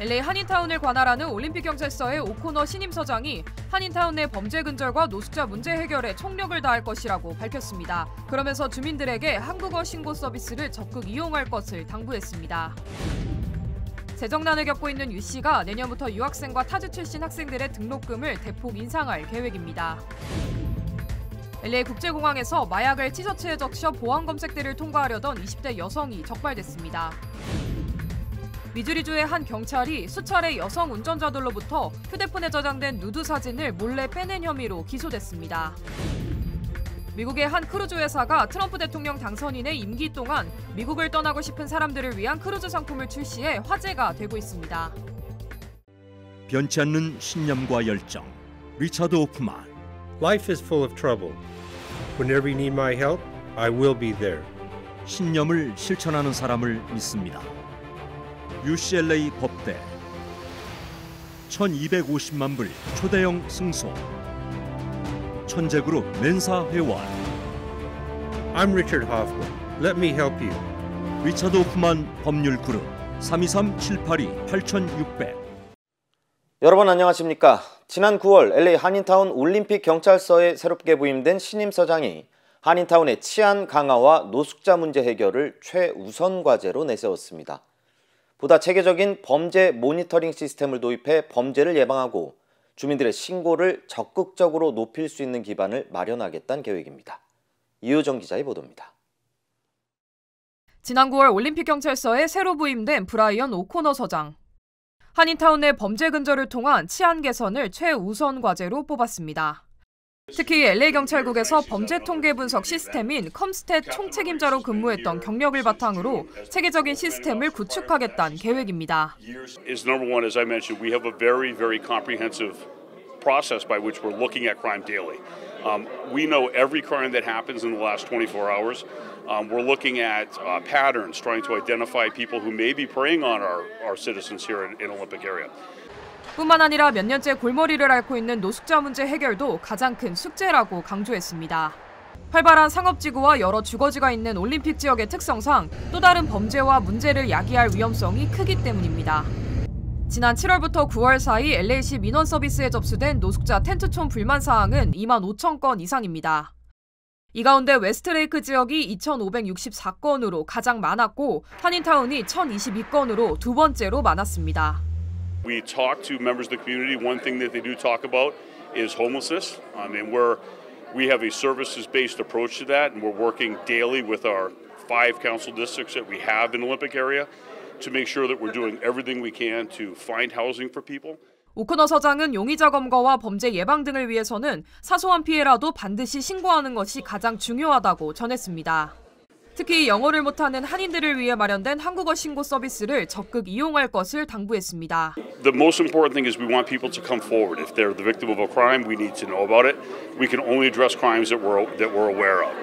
LA 한인타운을 관할하는 올림픽경찰서의 오코너 신임서장이 한인타운 내 범죄 근절과 노숙자 문제 해결에 총력을 다할 것이라고 밝혔습니다. 그러면서 주민들에게 한국어 신고 서비스를 적극 이용할 것을 당부했습니다. 재정난을 겪고 있는 유 씨가 내년부터 유학생과 타주 출신 학생들의 등록금을 대폭 인상할 계획입니다. LA 국제공항에서 마약을 티셔츠에 적셔 보안 검색대를 통과하려던 20대 여성이 적발됐습니다. 미주리주의 한 경찰이 수차례 여성 운전자들로부터 휴대폰에 저장된 누드 사진을 몰래 빼낸 혐의로 기소됐습니다. 미국의 한 크루즈 회사가 트럼프 대통령 당선인의 임기 동안 미국을 떠나고 싶은 사람들을 위한 크루즈 상품을 출시해 화제가 되고 있습니다. 변치 않는 신념과 열정. 리차드 오프만. Life is full of trouble. Whenever you need my help, I will be there. 신념을 실천하는 사람을 믿습니다. UCLA 법대 1250만 불 초대형 승소 천재그룹 멘사 회원 I'm Richard Hoffman. Let me help you. 리차드 호프만 법률그룹 323-782-8600. 여러분 안녕하십니까? 지난 9월 LA 한인타운 올림픽 경찰서에 새롭게 부임된 신임서장이 한인타운의 치안 강화와 노숙자 문제 해결을 최우선 과제로 내세웠습니다. 보다 체계적인 범죄 모니터링 시스템을 도입해 범죄를 예방하고 주민들의 신고를 적극적으로 높일 수 있는 기반을 마련하겠다는 계획입니다. 이효정 기자의 보도입니다. 지난 9월 올림픽 경찰서에 새로 부임된 브라이언 오코너 서장. 한인타운 내 범죄 근절을 통한 치안 개선을 최우선 과제로 뽑았습니다. 특히 LA 경찰국에서 범죄 통계 분석 시스템인 컴스탯 총책임자로 근무했던 경력을 바탕으로 체계적인 시스템을 구축하겠다는 계획입니다. Number one, as I mentioned, we have a very comprehensive process by which we're looking at crime daily. We know every crime that happens in the last 24 hours. We're looking at patterns, trying to identify people who may be preying on our citizens here in Olympic area. 뿐만 아니라 몇 년째 골머리를 앓고 있는 노숙자 문제 해결도 가장 큰 숙제라고 강조했습니다. 활발한 상업지구와 여러 주거지가 있는 올림픽 지역의 특성상 또 다른 범죄와 문제를 야기할 위험성이 크기 때문입니다. 지난 7월부터 9월 사이 LA시 민원 서비스에 접수된 노숙자 텐트촌 불만 사항은 2만 5천 건 이상입니다. 이 가운데 웨스트레이크 지역이 2,564건으로 가장 많았고 한인타운이 1,022건으로 두 번째로 많았습니다. We talk to members of the community. One thing that they do talk about is homelessness. And we have a services-based approach to that, and we're working daily with our 5 council districts that we have in the Olympic area to make sure that we're doing everything we can to find housing for people. 오코너 서장은 용의자 검거와 범죄 예방 등을 위해서는 사소한 피해라도 반드시 신고하는 것이 가장 중요하다고 전했습니다. 특히 영어를 못하는 한인들을 위해 마련된 한국어 신고 서비스를 적극 이용할 것을 당부했습니다. The most important thing is we want people to come forward. If they're the victim of a crime, we need to know about it. We can only address crimes that we're aware of.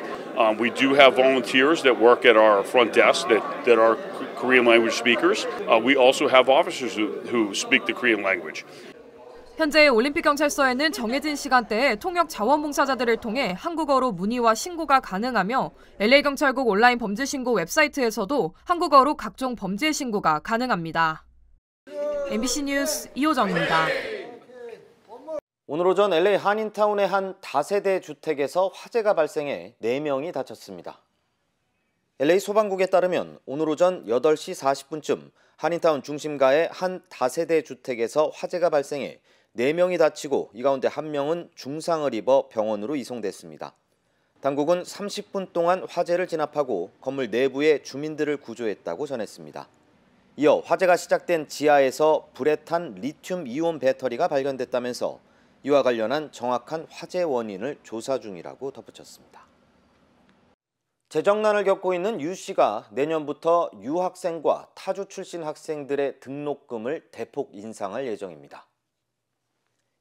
We do have volunteers that work at our front desk that are Korean language speakers. We also have officers who speak the Korean language. 현재 올림픽 경찰서에는 정해진 시간대에 통역 자원봉사자들을 통해 한국어로 문의와 신고가 가능하며 LA 경찰국 온라인 범죄 신고 웹사이트에서도 한국어로 각종 범죄 신고가 가능합니다. MBC 뉴스 이호정입니다. 오늘 오전 LA 한인타운의 한 다세대 주택에서 화재가 발생해 4명이 다쳤습니다. LA 소방국에 따르면 오늘 오전 8시 40분쯤 한인타운 중심가의 한 다세대 주택에서 화재가 발생해 4명이 다치고 이 가운데 1명은 중상을 입어 병원으로 이송됐습니다. 당국은 30분 동안 화재를 진압하고 건물 내부의 주민들을 구조했다고 전했습니다. 이어 화재가 시작된 지하에서 불에 탄 리튬 이온 배터리가 발견됐다면서 이와 관련한 정확한 화재 원인을 조사 중이라고 덧붙였습니다. 재정난을 겪고 있는 유 씨가 내년부터 유학생과 타주 출신 학생들의 등록금을 대폭 인상할 예정입니다.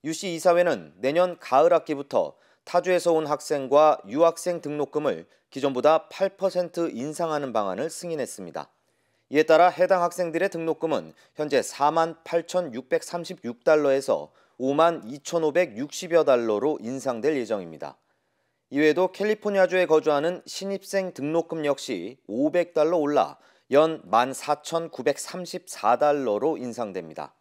유 씨 이사회는 내년 가을 학기부터 타주에서 온 학생과 유학생 등록금을 기존보다 8% 인상하는 방안을 승인했습니다. 이에 따라 해당 학생들의 등록금은 현재 48,636달러에서 52,560여 달러로 인상될 예정입니다. 이외에도 캘리포니아주에 거주하는 신입생 등록금 역시 500달러 올라 연 14,934달러로 인상됩니다.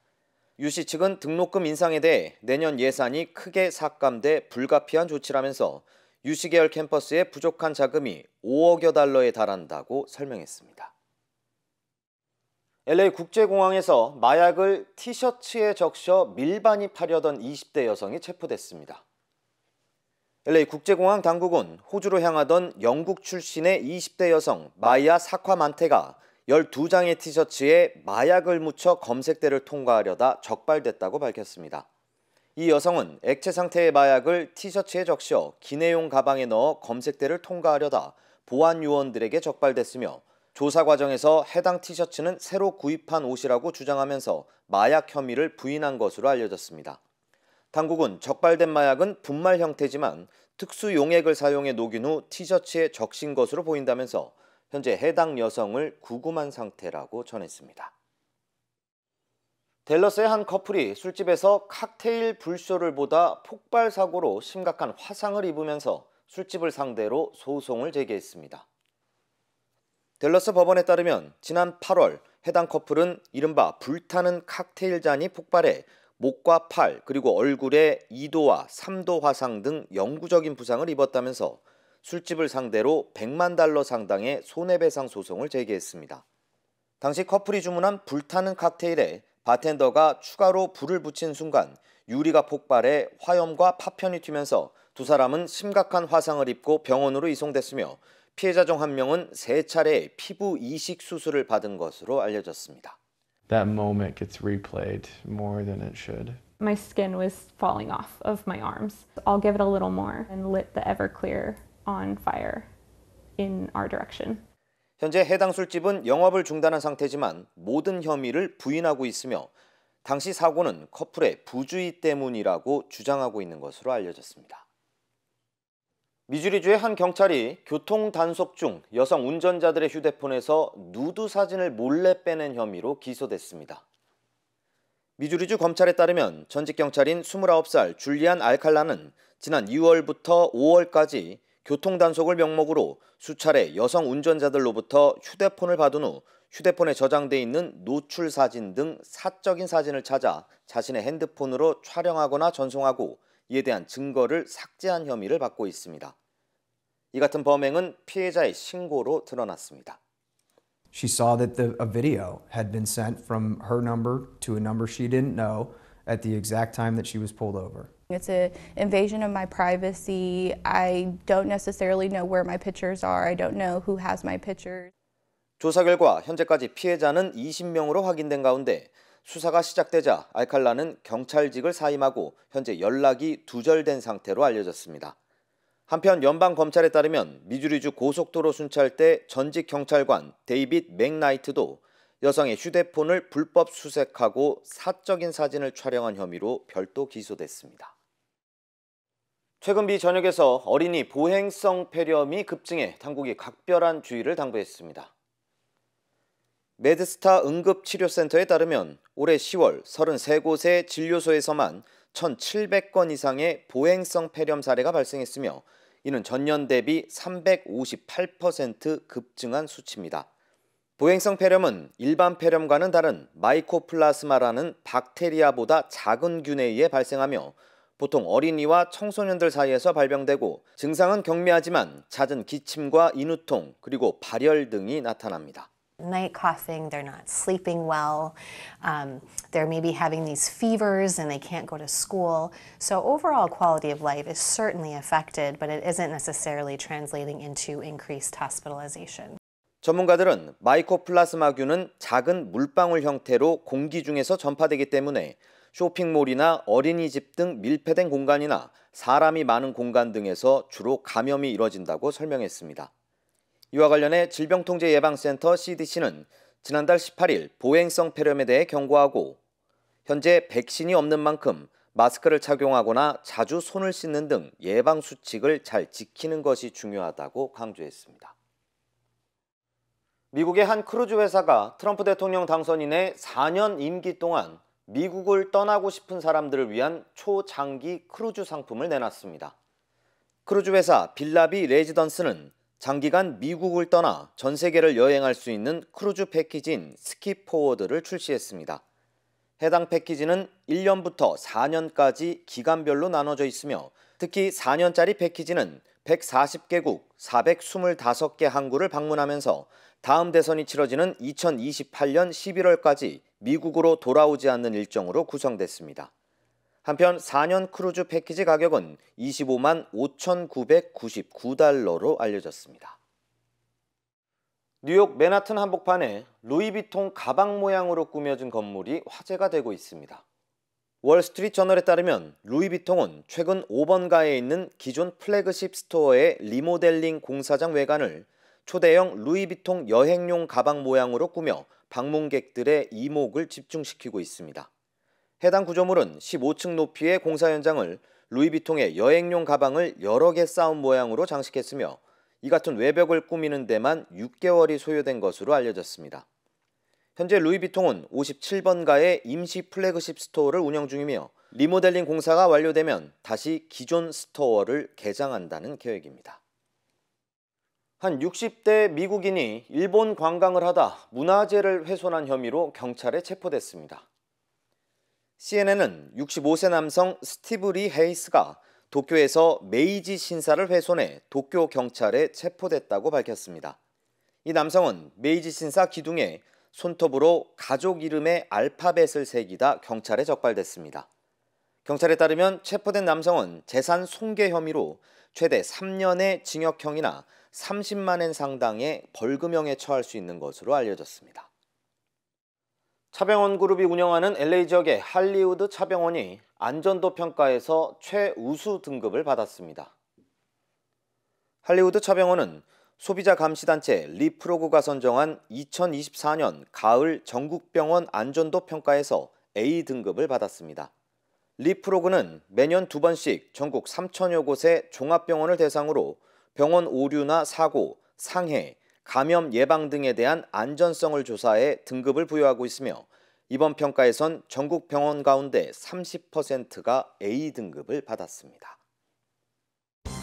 유씨 측은 등록금 인상에 대해 내년 예산이 크게 삭감돼 불가피한 조치라면서 유씨 계열 캠퍼스에 부족한 자금이 5억여 달러에 달한다고 설명했습니다. LA 국제공항에서 마약을 티셔츠에 적셔 밀반입하려던 20대 여성이 체포됐습니다. LA 국제공항 당국은 호주로 향하던 영국 출신의 20대 여성 마이아 사콰만테가 12장의 티셔츠에 마약을 묻혀 검색대를 통과하려다 적발됐다고 밝혔습니다. 이 여성은 액체 상태의 마약을 티셔츠에 적셔 기내용 가방에 넣어 검색대를 통과하려다 보안 요원들에게 적발됐으며 조사 과정에서 해당 티셔츠는 새로 구입한 옷이라고 주장하면서 마약 혐의를 부인한 것으로 알려졌습니다. 당국은 적발된 마약은 분말 형태지만 특수 용액을 사용해 녹인 후 티셔츠에 적신 것으로 보인다면서 현재 해당 여성을 구금한 상태라고 전했습니다. 댈러스의 한 커플이 술집에서 칵테일 불쇼를 보다 폭발 사고로 심각한 화상을 입으면서 술집을 상대로 소송을 제기했습니다. 댈러스 법원에 따르면 지난 8월 해당 커플은 이른바 불타는 칵테일 잔이 폭발해 목과 팔 그리고 얼굴에 2도와 3도 화상 등 영구적인 부상을 입었다면서 술집을 상대로 100만 달러 상당의 손해배상 소송을 제기했습니다. 당시 커플이 주문한 불타는 칵테일에 바텐더가 추가로 불을 붙인 순간 유리가 폭발해 화염과 파편이 튀면서 두 사람은 심각한 화상을 입고 병원으로 이송됐으며 피해자 중 한 명은 3차례 피부 이식 수술을 받은 것으로 알려졌습니다. That moment gets replayed more than it should. My skin was falling off of my arms. I'll give it a little more and lit the Everclear on fire in our direction. 현재 해당 술집은 영업을 중단한 상태지만 모든 혐의를 부인하고 있으며 당시 사고는 커플의 부주의 때문이라고 주장하고 있는 것으로 알려졌습니다. 미주리주의 한 경찰이 교통 단속 중 여성 운전자들의 휴대폰에서 누드 사진을 몰래 빼낸 혐의로 기소됐습니다. 미주리주 검찰에 따르면 전직 경찰인 29살 줄리안 알칼라는 지난 2월부터 5월까지 교통 단속을 명목으로 수차례 여성 운전자들로부터 휴대폰을 받은 후 휴대폰에 저장돼 있는 노출 사진 등 사적인 사진을 찾아 자신의 핸드폰으로 촬영하거나 전송하고 이에 대한 증거를 삭제한 혐의를 받고 있습니다. 이 같은 범행은 피해자의 신고로 드러났습니다. She saw that a video had been sent from her number to a number she didn't know at the exact time that she was pulled over. It's an invasion of my privacy. I don't necessarily know where my pictures are. I don't know who has my pictures. 조사 결과 현재까지 피해자는 20명으로 확인된 가운데 수사가 시작되자 알칼라는 경찰직을 사임하고 현재 연락이 두절된 상태로 알려졌습니다. 한편 연방검찰에 따르면 미주리주 고속도로 순찰 때 전직 경찰관 데이빗 맥나이트도 여성의 휴대폰을 불법 수색하고 사적인 사진을 촬영한 혐의로 별도 기소됐습니다. 최근 미 전역에서 어린이 보행성 폐렴이 급증해 당국이 각별한 주의를 당부했습니다. 메드스타 응급치료센터에 따르면 올해 10월 33곳의 진료소에서만 1,700건 이상의 보행성 폐렴 사례가 발생했으며 이는 전년 대비 358% 급증한 수치입니다. 보행성 폐렴은 일반 폐렴과는 다른 마이코플라스마라는 박테리아보다 작은 균에 의해 발생하며 보통 어린이와 청소년들 사이에서 발병되고 증상은 경미하지만 잦은 기침과 인후통 그리고 발열 등이 나타납니다. Night coughing, they're not sleeping well, they're maybe having these fevers and they can't go to school. So overall quality of life is certainly affected, but it isn't necessarily translating into increased hospitalization. 전문가들은 마이코플라스마균은 작은 물방울 형태로 공기 중에서 전파되기 때문에 쇼핑몰이나 어린이집 등 밀폐된 공간이나 사람이 많은 공간 등에서 주로 감염이 이뤄진다고 설명했습니다. 이와 관련해 질병통제예방센터 CDC는 지난달 18일 보행성 폐렴에 대해 경고하고 현재 백신이 없는 만큼 마스크를 착용하거나 자주 손을 씻는 등 예방 수칙을 잘 지키는 것이 중요하다고 강조했습니다. 미국의 한 크루즈 회사가 트럼프 대통령 당선인의 4년 임기 동안 미국을 떠나고 싶은 사람들을 위한 초장기 크루즈 상품을 내놨습니다. 크루즈 회사 빌라비 레지던스는 장기간 미국을 떠나 전 세계를 여행할 수 있는 크루즈 패키지인 스킵포워드를 출시했습니다. 해당 패키지는 1년부터 4년까지 기간별로 나눠져 있으며 특히 4년짜리 패키지는 140개국 425개 항구를 방문하면서 다음 대선이 치러지는 2028년 11월까지 미국으로 돌아오지 않는 일정으로 구성됐습니다. 한편 4년 크루즈 패키지 가격은 25만 5,999달러로 알려졌습니다. 뉴욕 맨하튼 한복판에 루이비통 가방 모양으로 꾸며진 건물이 화제가 되고 있습니다. 월스트리트 저널에 따르면 루이비통은 최근 5번가에 있는 기존 플래그십 스토어의 리모델링 공사장 외관을 초대형 루이비통 여행용 가방 모양으로 꾸며 방문객들의 이목을 집중시키고 있습니다. 해당 구조물은 15층 높이의 공사 현장을 루이비통의 여행용 가방을 여러 개 쌓은 모양으로 장식했으며 이 같은 외벽을 꾸미는 데만 6개월이 소요된 것으로 알려졌습니다. 현재 루이비통은 57번가의 임시 플래그십 스토어를 운영 중이며 리모델링 공사가 완료되면 다시 기존 스토어를 개장한다는 계획입니다. 한 60대 미국인이 일본 관광을 하다 문화재를 훼손한 혐의로 경찰에 체포됐습니다. CNN은 65세 남성 스티브 리 헤이스가 도쿄에서 메이지 신사를 훼손해 도쿄 경찰에 체포됐다고 밝혔습니다. 이 남성은 메이지 신사 기둥에 손톱으로 가족 이름의 알파벳을 새기다 경찰에 적발됐습니다. 경찰에 따르면 체포된 남성은 재산 손괴 혐의로 최대 3년의 징역형이나 30만 엔 상당의 벌금형에 처할 수 있는 것으로 알려졌습니다. 차병원 그룹이 운영하는 LA 지역의 할리우드 차병원이 안전도 평가에서 최우수 등급을 받았습니다. 할리우드 차병원은 소비자 감시단체 리프로그가 선정한 2024년 가을 전국병원 안전도 평가에서 A 등급을 받았습니다. 리프로그는 매년 2번씩 전국 3,000여 곳의 종합병원을 대상으로 병원 오류나 사고, 상해, 감염 예방 등에 대한 안전성을 조사해 등급을 부여하고 있으며 이번 평가에선 전국 병원 가운데 30%가 A 등급을 받았습니다.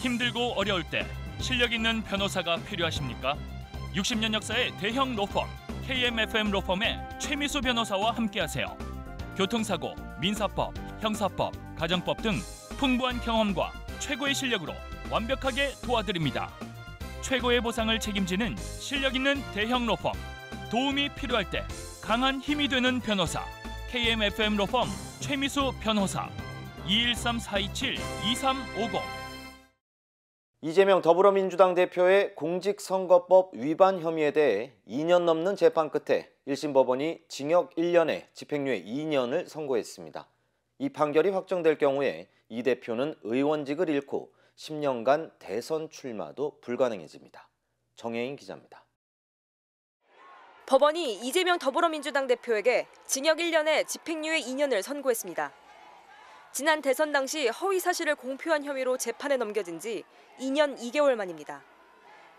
힘들고 어려울 때 실력 있는 변호사가 필요하십니까? 60년 역사의 대형 로펌 KMFM 로펌의 최미수 변호사와 함께하세요. 교통사고, 민사법, 형사법, 가정법 등 풍부한 경험과 최고의 실력으로 완벽하게 도와드립니다. 최고의 보상을 책임지는 실력 있는 대형 로펌, 도움이 필요할 때 강한 힘이 되는 변호사 KMFM 로펌 최미수 변호사 213-427-2350. 이재명 더불어민주당 대표의 공직선거법 위반 혐의에 대해 2년 넘는 재판 끝에 1심 법원이 징역 1년에 집행유예 2년을 선고했습니다. 이 판결이 확정될 경우에 이 대표는 의원직을 잃고 10년간 대선 출마도 불가능해집니다. 정혜인 기자입니다. 법원이 이재명 더불어민주당 대표에게 징역 1년에 집행유예 2년을 선고했습니다. 지난 대선 당시 허위 사실을 공표한 혐의로 재판에 넘겨진 지 2년 2개월 만입니다.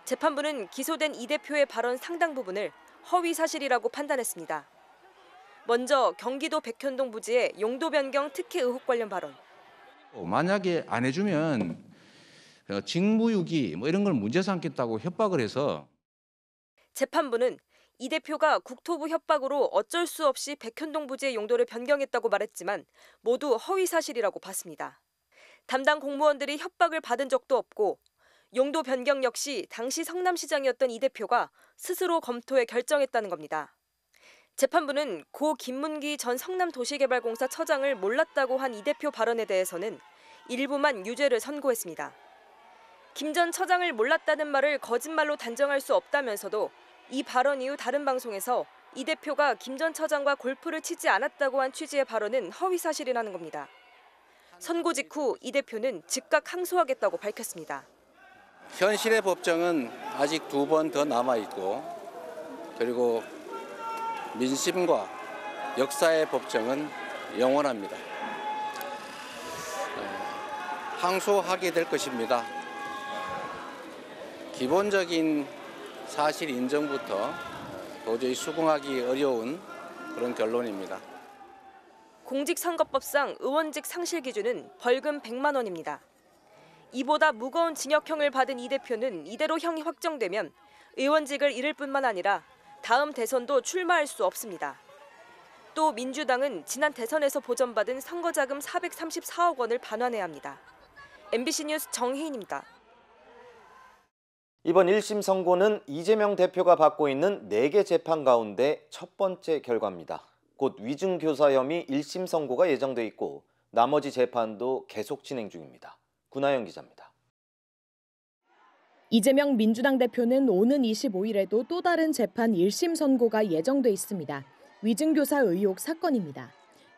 재판부는 기소된 이 대표의 발언 상당 부분을 허위 사실이라고 판단했습니다. 먼저 경기도 백현동 부지의 용도 변경 특혜 의혹 관련 발언. 만약에 안 해주면 직무유기 이런 걸 문제 삼겠다고 협박을 해서. 재판부는 이 대표가 국토부 협박으로 어쩔 수 없이 백현동 부지의 용도를 변경했다고 말했지만 모두 허위 사실이라고 봤습니다. 담당 공무원들이 협박을 받은 적도 없고 용도 변경 역시 당시 성남시장이었던 이 대표가 스스로 검토해 결정했다는 겁니다. 재판부는 고 김문기 전 성남도시개발공사 처장을 몰랐다고 한 이 대표 발언에 대해서는 일부만 유죄를 선고했습니다. 김 전 처장을 몰랐다는 말을 거짓말로 단정할 수 없다면서도 이 발언 이후 다른 방송에서 이 대표가 김 전 처장과 골프를 치지 않았다고 한 취지의 발언은 허위 사실이라는 겁니다. 선고 직후 이 대표는 즉각 항소하겠다고 밝혔습니다. 현실의 법정은 아직 2번 더 남아있고 그리고 민심과 역사의 법정은 영원합니다. 항소하게 될 것입니다. 기본적인 사실 인정부터 도저히 수긍하기 어려운 그런 결론입니다. 공직선거법상 의원직 상실 기준은 벌금 100만 원입니다. 이보다 무거운 징역형을 받은 이 대표는 이대로 형이 확정되면 의원직을 잃을 뿐만 아니라 다음 대선도 출마할 수 없습니다. 또 민주당은 지난 대선에서 보전받은 선거자금 434억 원을 반환해야 합니다. MBC 뉴스 정혜인입니다. 이번 1심 선고는 이재명 대표가 받고 있는 4개 재판 가운데 첫 번째 결과입니다. 곧 위증교사 혐의 1심 선고가 예정돼 있고 나머지 재판도 계속 진행 중입니다. 구나영 기자입니다. 이재명 민주당 대표는 오는 25일에도 또 다른 재판 1심 선고가 예정돼 있습니다. 위증교사 의혹 사건입니다.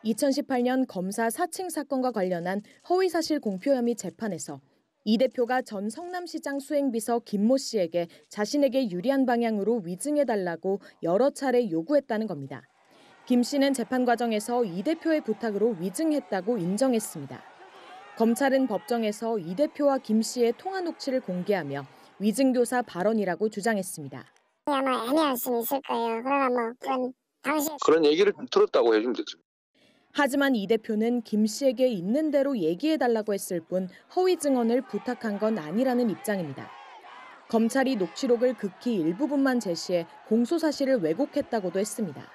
2018년 검사 사칭 사건과 관련한 허위사실 공표 혐의 재판에서 이 대표가 전 성남시장 수행비서 김모 씨에게 자신에게 유리한 방향으로 위증해달라고 여러 차례 요구했다는 겁니다. 김 씨는 재판 과정에서 이 대표의 부탁으로 위증했다고 인정했습니다. 검찰은 법정에서 이 대표와 김 씨의 통화 녹취를 공개하며 위증교사 발언이라고 주장했습니다. 아마 애매할 수는 있을 거예요. 그러나 그런 얘기를 들었다고 해주면 되죠. 하지만 이 대표는 김 씨에게 있는 대로 얘기해달라고 했을 뿐 허위 증언을 부탁한 건 아니라는 입장입니다. 검찰이 녹취록을 극히 일부분만 제시해 공소 사실을 왜곡했다고도 했습니다.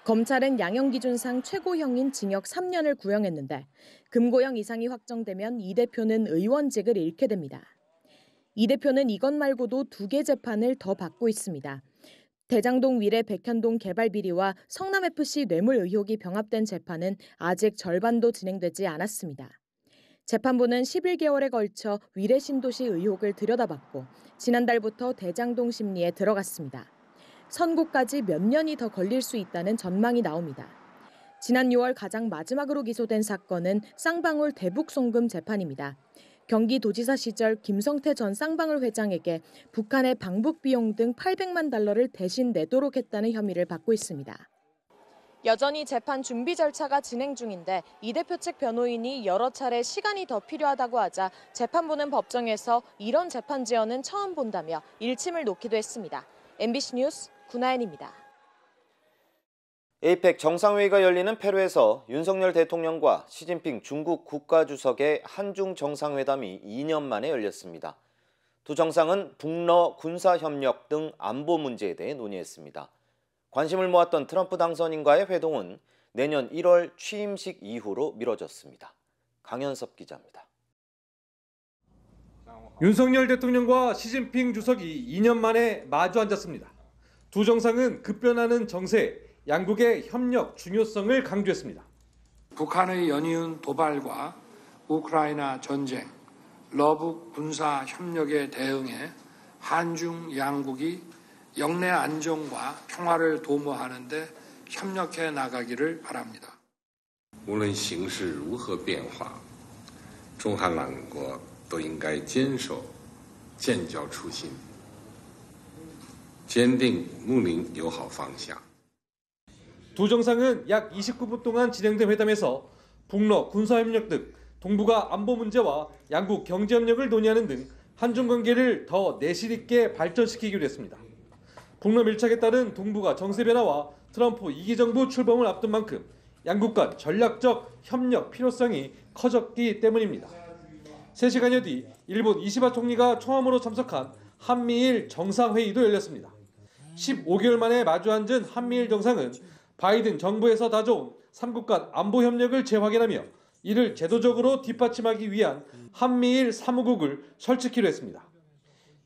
검찰은 양형 기준상 최고형인 징역 3년을 구형했는데 금고형 이상이 확정되면 이 대표는 의원직을 잃게 됩니다. 이 대표는 이것 말고도 2개 재판을 더 받고 있습니다. 대장동 위례 백현동 개발 비리와 성남FC 뇌물 의혹이 병합된 재판은 아직 절반도 진행되지 않았습니다. 재판부는 11개월에 걸쳐 위례 신도시 의혹을 들여다봤고 지난달부터 대장동 심리에 들어갔습니다. 선고까지 몇 년이 더 걸릴 수 있다는 전망이 나옵니다. 지난 6월 가장 마지막으로 기소된 사건은 쌍방울 대북 송금 재판입니다. 경기도지사 시절 김성태 전 쌍방울 회장에게 북한의 방북 비용 등 800만 달러를 대신 내도록 했다는 혐의를 받고 있습니다. 여전히 재판 준비 절차가 진행 중인데 이 대표 측 변호인이 여러 차례 시간이 더 필요하다고 하자 재판부는 법정에서 이런 재판 지연은 처음 본다며 일침을 놓기도 했습니다. MBC 뉴스 구나연입니다. 에이펙 정상회의가 열리는 페루에서 윤석열 대통령과 시진핑 중국 국가주석의 한중 정상회담이 2년 만에 열렸습니다. 두 정상은 북러 군사협력 등 안보 문제에 대해 논의했습니다. 관심을 모았던 트럼프 당선인과의 회동은 내년 1월 취임식 이후로 미뤄졌습니다. 강현섭 기자입니다. 윤석열 대통령과 시진핑 주석이 2년 만에 마주 앉았습니다. 두 정상은 급변하는 정세, 양국의 협력 중요성을 강조했습니다. 북한의 연이은 도발과 우크라이나 전쟁, 러북 군사 협력에 대응해 한중 양국이 영내 안정과 평화를 도모하는 데 협력해 나가기를 바랍니다. 无论形势如何变化，中韩两国都应该坚守建交初心，坚定睦邻友好方向。 두 정상은 약 29분 동안 진행된 회담에서 북러 군사협력 등 동북아 안보 문제와 양국 경제협력을 논의하는 등 한중 관계를 더 내실 있게 발전시키기로 했습니다. 북러 밀착에 따른 동북아 정세 변화와 트럼프 2기 정부 출범을 앞둔 만큼 양국 간 전략적 협력 필요성이 커졌기 때문입니다. 3시간여 뒤 일본 이시바 총리가 초함으로 참석한 한미일 정상회의도 열렸습니다. 15개월 만에 마주 앉은 한미일 정상은 바이든 정부에서 다져온 3국 간 안보 협력을 재확인하며 이를 제도적으로 뒷받침하기 위한 한미일 사무국을 설치키로 했습니다.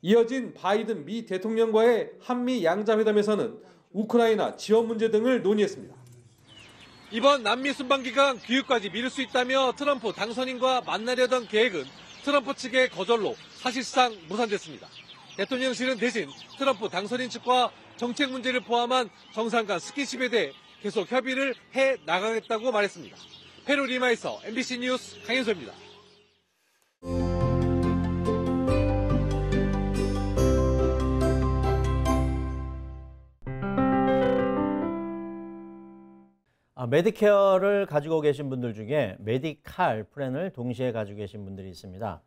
이어진 바이든 미 대통령과의 한미 양자회담에서는 우크라이나 지원 문제 등을 논의했습니다. 이번 남미 순방기간 귀국까지 미룰 수 있다며 트럼프 당선인과 만나려던 계획은 트럼프 측의 거절로 사실상 무산됐습니다. 대통령실은 대신 트럼프 당선인 측과 정책 문제를 포함한 정상 간 스킨십에 대해 계속 협의를 해 나가겠다고 말했습니다. 페루 리마에서 MBC 뉴스 강현서입니다. 메디케어를 가지고 계신 분들 중에 메디칼 플랜을 동시에 가지고 계신 분들이 있습니다.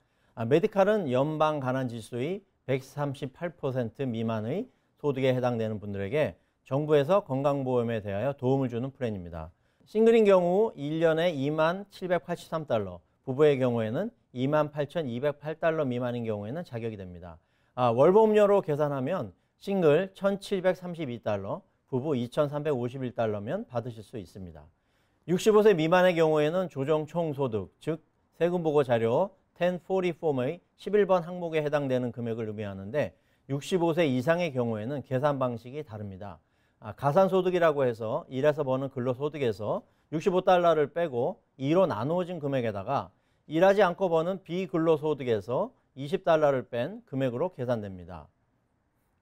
메디칼은 연방 가난 지수의 138% 미만의 소득에 해당되는 분들에게 정부에서 건강보험에 대하여 도움을 주는 플랜입니다. 싱글인 경우 1년에 2783달러, 부부의 경우에는 28,208달러 미만인 경우에는 자격이 됩니다. 월보험료로 계산하면 싱글 1,732달러, 부부 2,351달러면 받으실 수 있습니다. 65세 미만의 경우에는 조정 총소득, 즉 세금보고 자료 1040 폼의 11번 항목에 해당되는 금액을 의미하는데 65세 이상의 경우에는 계산 방식이 다릅니다. 가산소득이라고 해서 일해서 버는 근로소득에서 65달러를 빼고 2로 나누어진 금액에다가 일하지 않고 버는 비근로소득에서 20달러를 뺀 금액으로 계산됩니다.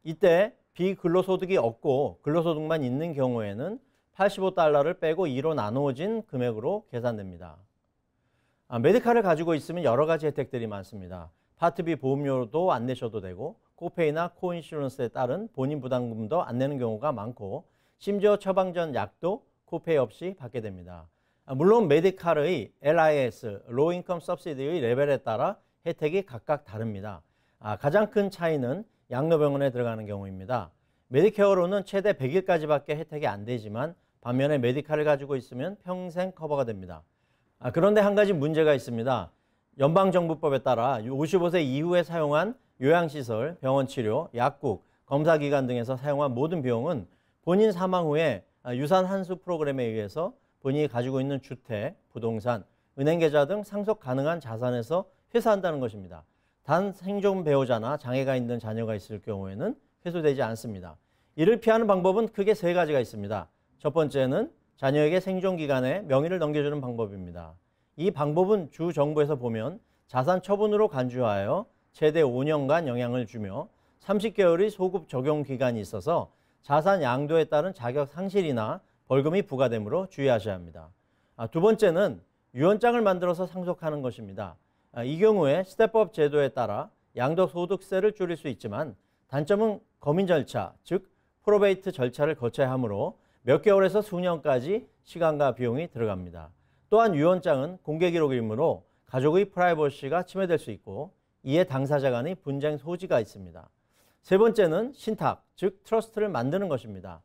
이때 비근로소득이 없고 근로소득만 있는 경우에는 85달러를 빼고 2로 나누어진 금액으로 계산됩니다. 메디칼을 가지고 있으면 여러 가지 혜택들이 많습니다. 파트비 보험료도 안 내셔도 되고 코페이나 코인슈런스에 따른 본인 부담금도 안 내는 경우가 많고 심지어 처방전 약도 코페이 없이 받게 됩니다. 물론 메디칼의 LIS, Low Income Subsidy의 레벨에 따라 혜택이 각각 다릅니다. 가장 큰 차이는 양로병원에 들어가는 경우입니다. 메디케어로는 최대 100일까지밖에 혜택이 안 되지만 반면에 메디칼을 가지고 있으면 평생 커버가 됩니다. 그런데 한 가지 문제가 있습니다. 연방정부법에 따라 55세 이후에 사용한 요양시설, 병원치료, 약국, 검사기관 등에서 사용한 모든 비용은 본인 사망 후에 유산 환수 프로그램에 의해서 본인이 가지고 있는 주택, 부동산, 은행계좌 등 상속 가능한 자산에서 회수한다는 것입니다. 단 생존 배우자나 장애가 있는 자녀가 있을 경우에는 회수되지 않습니다. 이를 피하는 방법은 크게 세 가지가 있습니다. 첫 번째는 자녀에게 생존 기간에 명의를 넘겨주는 방법입니다. 이 방법은 주 정부에서 보면 자산 처분으로 간주하여 최대 5년간 영향을 주며 30개월의 소급 적용 기간이 있어서 자산 양도에 따른 자격 상실이나 벌금이 부과되므로 주의하셔야 합니다. 두 번째는 유언장을 만들어서 상속하는 것입니다. 이 경우에 스텝업 제도에 따라 양도소득세를 줄일 수 있지만 단점은 검인 절차, 즉 프로베이트 절차를 거쳐야 하므로 몇 개월에서 수년까지 시간과 비용이 들어갑니다. 또한 유언장은 공개기록이므로 가족의 프라이버시가 침해될 수 있고 이에 당사자 간의 분쟁 소지가 있습니다. 세 번째는 신탁, 즉 트러스트를 만드는 것입니다.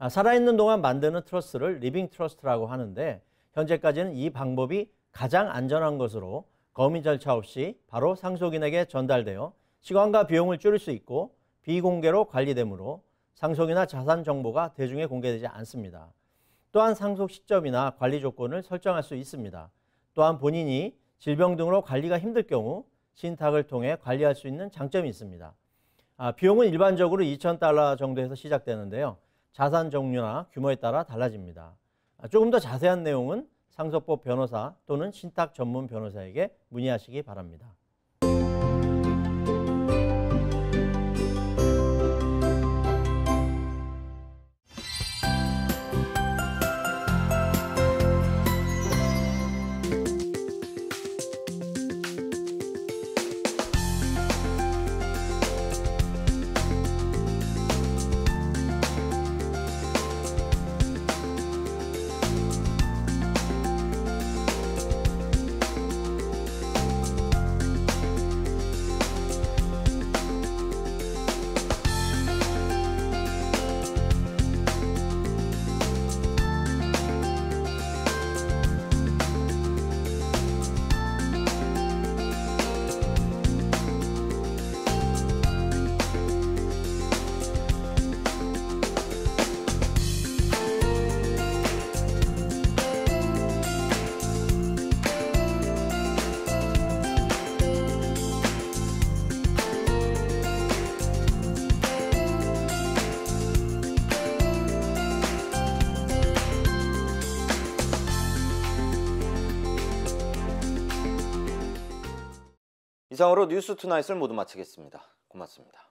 살아있는 동안 만드는 트러스트를 리빙 트러스트라고 하는데 현재까지는 이 방법이 가장 안전한 것으로 검인 절차 없이 바로 상속인에게 전달되어 시간과 비용을 줄일 수 있고 비공개로 관리되므로 상속이나 자산 정보가 대중에 공개되지 않습니다. 또한 상속 시점이나 관리 조건을 설정할 수 있습니다. 또한 본인이 질병 등으로 관리가 힘들 경우 신탁을 통해 관리할 수 있는 장점이 있습니다. 비용은 일반적으로 2,000달러 정도에서 시작되는데요. 자산 종류나 규모에 따라 달라집니다. 조금 더 자세한 내용은 상속법 변호사 또는 신탁 전문 변호사에게 문의하시기 바랍니다. 이상으로 뉴스 투나잇을 모두 마치겠습니다. 고맙습니다.